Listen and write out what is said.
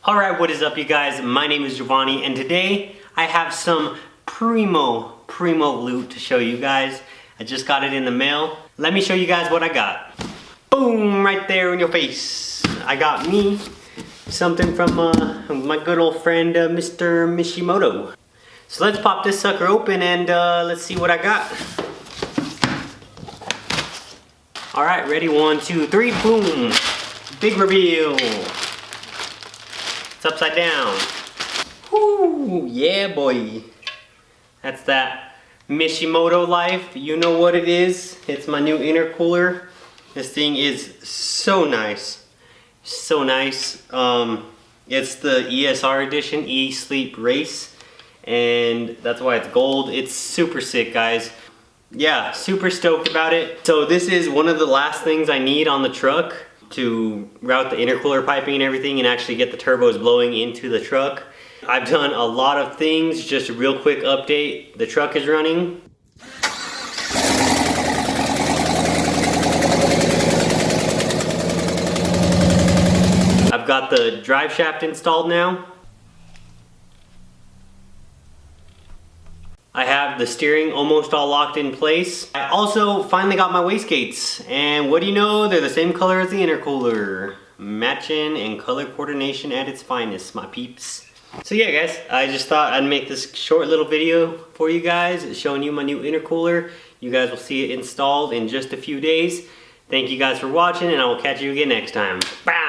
Alright, what is up you guys? My name is Jovani and today I have some primo loot to show you guys. I just got it in the mail. Let me show you guys what I got. Boom! Right there in your face. I got me something from my good old friend Mr. Mishimoto. So let's pop this sucker open and let's see what I got. Alright, ready? 1, 2, 3, boom! Big reveal! It's upside down. Whoo, yeah boy. That's that Mishimoto life. You know what it is. It's my new intercooler. This thing is so nice. So nice. It's the ESR edition, E-Sleep Race. And that's why it's gold. It's super sick, guys. Yeah, super stoked about it. So this is one of the last things I need on the truck to route the intercooler piping and everything and actually get the turbos blowing into the truck. I've done a lot of things. Just a real quick update. The truck is running. I've got the drive shaft installed now. I have the steering almost all locked in place. I also finally got my wastegates. And what do you know? They're the same color as the intercooler. Matching and color coordination at its finest, my peeps. So yeah guys, I just thought I'd make this short little video for you guys showing you my new intercooler. You guys will see it installed in just a few days. Thank you guys for watching and I will catch you again next time. Bye!